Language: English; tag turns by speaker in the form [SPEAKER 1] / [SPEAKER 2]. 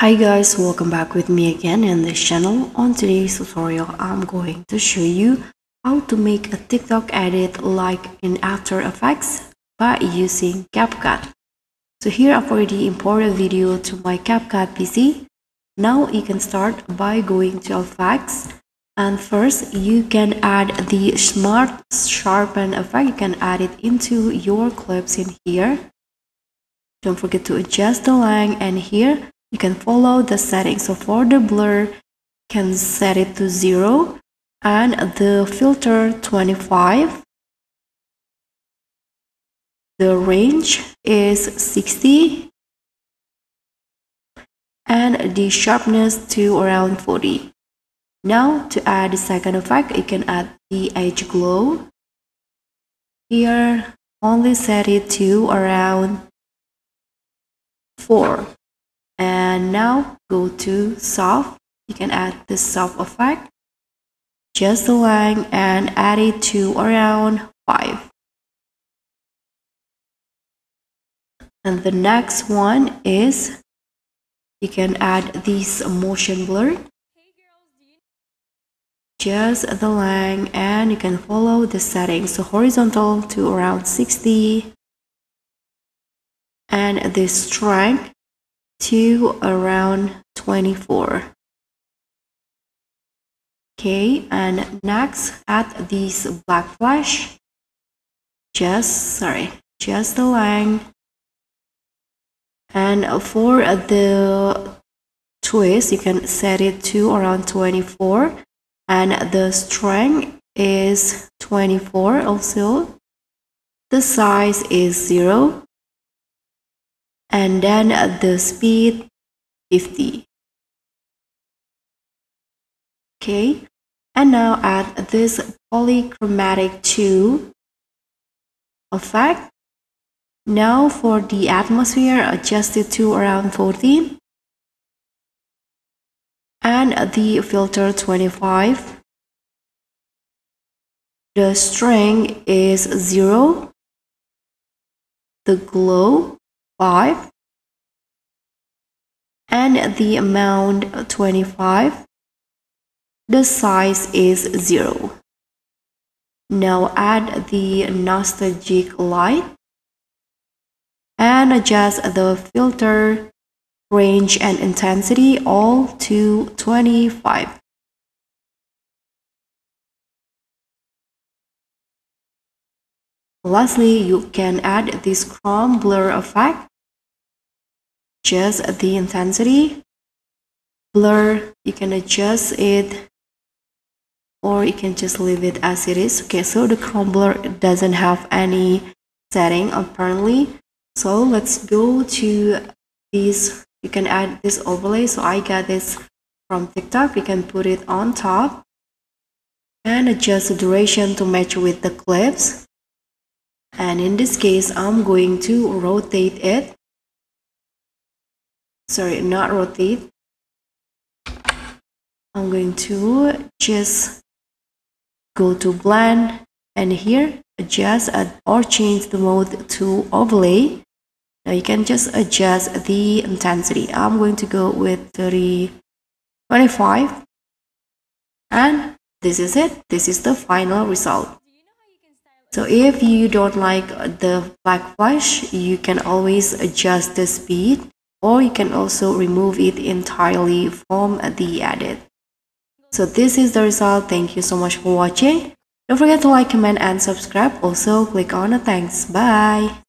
[SPEAKER 1] Hi guys, welcome back with me again in this channel. On today's tutorial, I'm going to show you how to make a TikTok edit like in After Effects by using CapCut. So here I've already imported a video to my CapCut PC. Now you can start by going to Effects, and first you can add the Smart Sharpen effect. You can add it into your clips in here. Don't forget to adjust the length, and here you can follow the settings. So for the blur, you can set it to 0 and the filter 25. The range is 60 and the sharpness to around 40. Now to add the second effect, you can add the edge glow. Here only set it to around 4. And now go to soft. You can add the soft effect, just the length, and add it to around 5. And the next one is you can add this motion blur, just the length, and you can follow the settings. So horizontal to around 60 and the strength to around 24. Okay, and next add this black flash, just the length, and for the twist you can set it to around 24 and the strength is 24 also. The size is 0 and then the speed 50. Okay, and now add this polychromatic 2 effect. Now for the atmosphere, adjust it to around 14 and the filter 25. The strength is 0, the glow 5, and the amount 25. The size is 0. Now add the nostalgic light and adjust the filter, range, and intensity all to 25. Lastly, you can add this chrome blur effect, just the intensity. Blur, you can adjust it or you can just leave it as it is. Okay, so the chrome blur doesn't have any setting apparently. So let's go to this. You can add this overlay. So I got this from TikTok. You can put it on top and adjust the duration to match with the clips. And in this case, I'm going to rotate it. Sorry, not rotate. I'm going to just go to blend and here adjust or change the mode to overlay. Now you can just adjust the intensity. I'm going to go with 25 and this is it. This is the final result. So if you don't like the black flash, you can always adjust the speed or you can also remove it entirely from the edit. So this is the result. Thank you so much for watching. Don't forget to like, comment, and subscribe. Also click on the thanks. Bye.